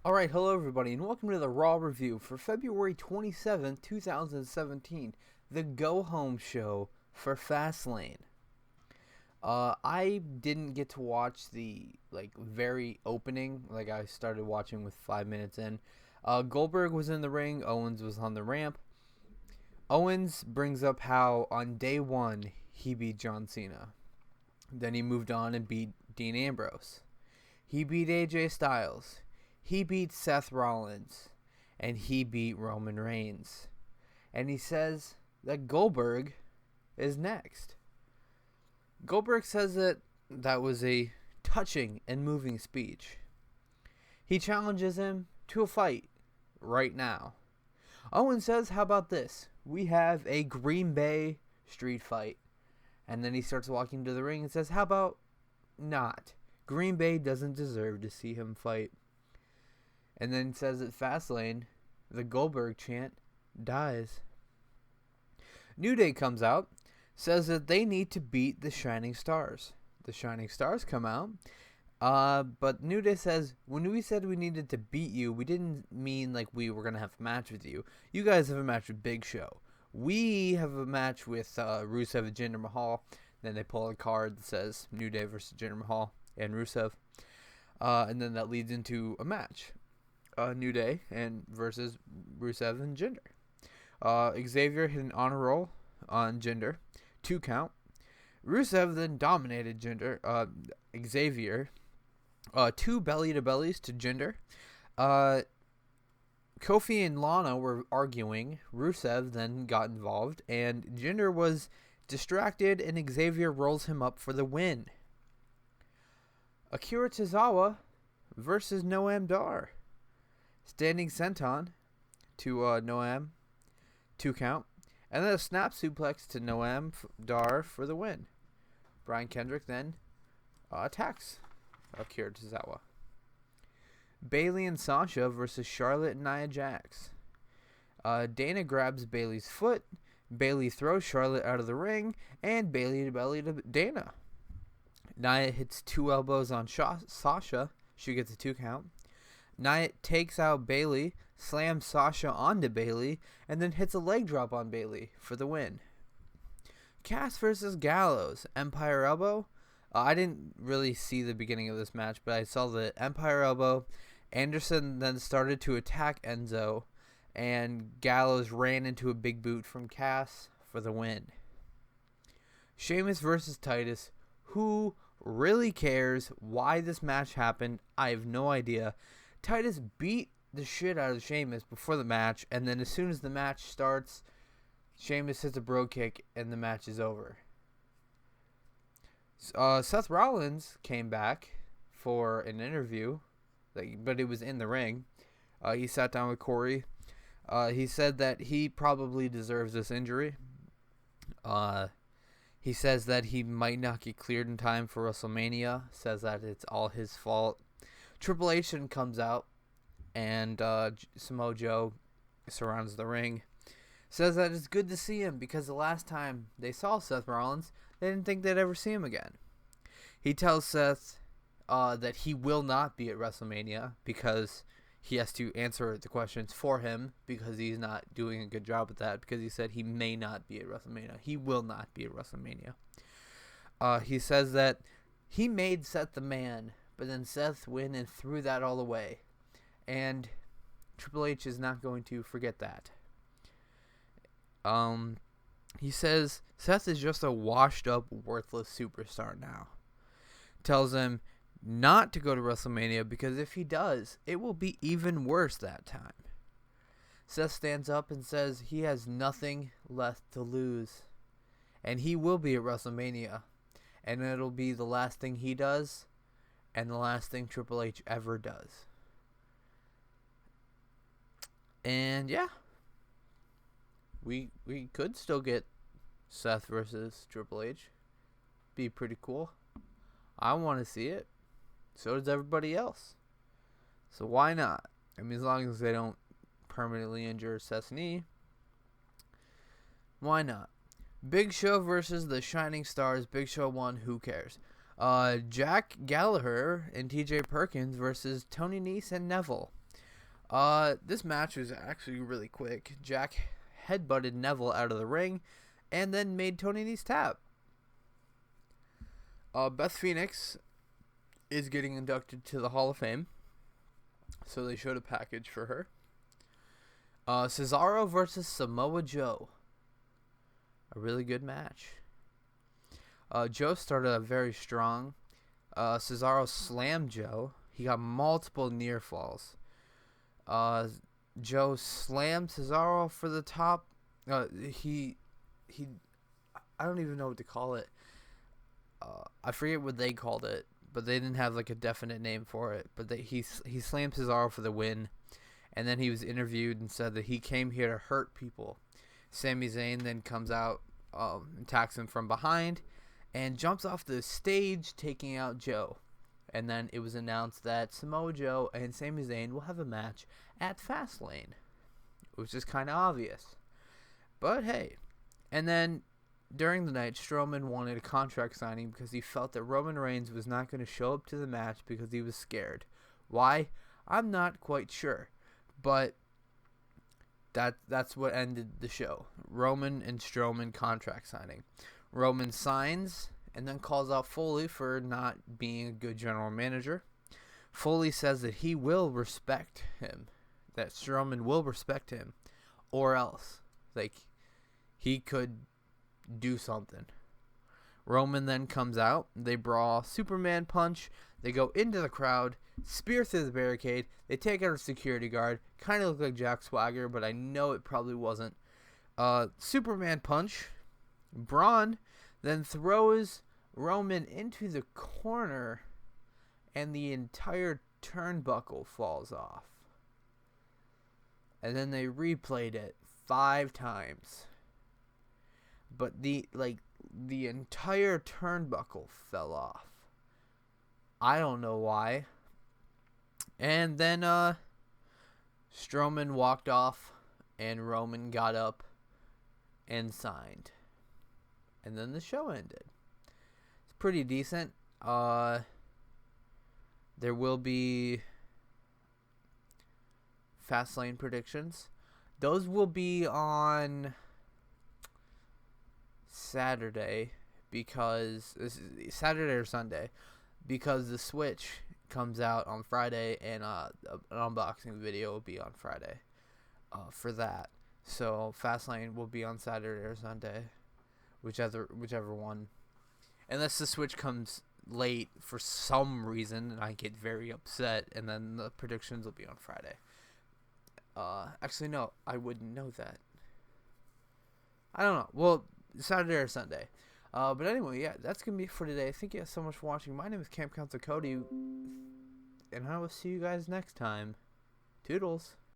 Alright, hello everybody, and welcome to the Raw Review for February 27th, 2017, the go-home show for Fastlane. I didn't get to watch the, very opening, I started watching with 5 minutes in. Goldberg was in the ring, Owens was on the ramp. Owens brings up how on day one, he beat John Cena. Then he moved on and beat Dean Ambrose. He beat AJ Styles. He beat Seth Rollins, and he beat Roman Reigns. And he says that Goldberg is next. Goldberg says that was a touching and moving speech. He challenges him to a fight right now. Owen says, how about this? We have a Green Bay street fight. And then he starts walking to the ring and says, how about not? Green Bay doesn't deserve to see him fight. And then says at Fastlane, the Goldberg chant dies. New Day comes out, says that they need to beat the Shining Stars. The Shining Stars come out, but New Day says, when we said we needed to beat you, we didn't mean like we were going to have a match with you. You guys have a match with Big Show. We have a match with Rusev and Jinder Mahal. Then they pull a card that says New Day versus Jinder Mahal and Rusev. And then that leads into a match. New Day and versus Rusev and Jinder. Xavier hit an honor roll on Jinder, 2 count. Rusev then dominated Xavier, 2 belly to bellies to Jinder. Kofi and Lana were arguing. Rusev then got involved, and Jinder was distracted, and Xavier rolls him up for the win. Akira Tozawa versus Noam Dar. Standing senton to Noam, 2 count. And then a snap suplex to Noam Dar for the win. Brian Kendrick then attacks Akira Tozawa. Bayley and Sasha versus Charlotte and Nia Jax. Dana grabs Bayley's foot. Bayley throws Charlotte out of the ring. And Bayley to belly to Dana. Nia hits 2 elbows on Sasha. She gets a 2 count. Nia takes out Bayley, slams Sasha onto Bayley, and then hits a leg drop on Bayley for the win. Cass versus Gallows. Empire Elbow. I didn't really see the beginning of this match, but I saw the Empire Elbow. Anderson then started to attack Enzo, and Gallows ran into a big boot from Cass for the win. Sheamus versus Titus. Who really cares why this match happened? I have no idea. Titus beat the shit out of Sheamus before the match, and then as soon as the match starts, Sheamus hits a bro kick, and the match is over. Seth Rollins came back for an interview, but it was in the ring. He sat down with Corey. He said that he probably deserves this injury. He says that he might not get cleared in time for WrestleMania. Says that it's all his fault. Triple H then comes out, and Samoa Joe surrounds the ring. Says that it's good to see him because the last time they saw Seth Rollins, they didn't think they'd ever see him again. He tells Seth that he will not be at WrestleMania because he has to answer the questions for him because he's not doing a good job at that, because he said he may not be at WrestleMania. He will not be at WrestleMania. He says that he made Seth the man, but then Seth went and threw that all away. And Triple H is not going to forget that. He says Seth is just a washed up, worthless superstar now. Tells him not to go to WrestleMania because if he does, it will be even worse that time. Seth stands up and says he has nothing left to lose. And he will be at WrestleMania. And it'll be the last thing he does and the last thing Triple H ever does. And yeah, we could still get Seth versus Triple H. Be pretty cool. I want to see it. So does everybody else. So why not? I mean, as long as they don't permanently injure Seth's knee, why not? Big Show versus the Shining Stars. Big Show won. Who cares? Jack Gallagher and TJ Perkins versus Tony Nese and Neville. This match was actually really quick. Jack headbutted Neville out of the ring, and then made Tony Nese tap. Beth Phoenix is getting inducted to the Hall of Fame, so they showed a package for her. Cesaro versus Samoa Joe. A really good match. Joe started out very strong. Cesaro slammed Joe. He got multiple near falls. Joe slammed Cesaro for the top. He I don't even know what to call it. I forget what they called it, but they didn't have like a definite name for it. But he slammed Cesaro for the win, and then he was interviewed and said that he came here to hurt people. Sami Zayn then comes out, attacks him from behind, and jumps off the stage, taking out Joe. And then it was announced that Samoa Joe and Sami Zayn will have a match at Fastlane, which is kind of obvious. But hey, and then during the night, Strowman wanted a contract signing because he felt that Roman Reigns was not going to show up to the match because he was scared. Why? I'm not quite sure. But that's what ended the show. Roman and Strowman contract signing. Roman signs and then calls out Foley for not being a good general manager. Foley says that he will respect him, that Strowman will respect him, or else, like, he could do something. Roman then comes out. They brawl, Superman punch. They go into the crowd, spear through the barricade. They take out a security guard. Kind of look like Jack Swagger, but I know it probably wasn't. Superman punch. Braun then throws Roman into the corner, and the entire turnbuckle falls off. And then they replayed it 5 times. But the entire turnbuckle fell off. I don't know why. And then Strowman walked off, and Roman got up and signed. And then the show ended. It's pretty decent. There will be Fastlane predictions. Those will be on Saturday, because this is Saturday or Sunday, because the Switch comes out on Friday, and an unboxing video will be on Friday for that. So Fastlane will be on Saturday or Sunday, whichever one, unless the Switch comes late for some reason and I get very upset, and then the predictions will be on Friday. Actually no, I wouldn't know that. I don't know. Well, Saturday or Sunday. But anyway, yeah, that's going to be it for today. Thank you guys so much for watching. My name is Camp Counselor Cody, and I will see you guys next time. Toodles.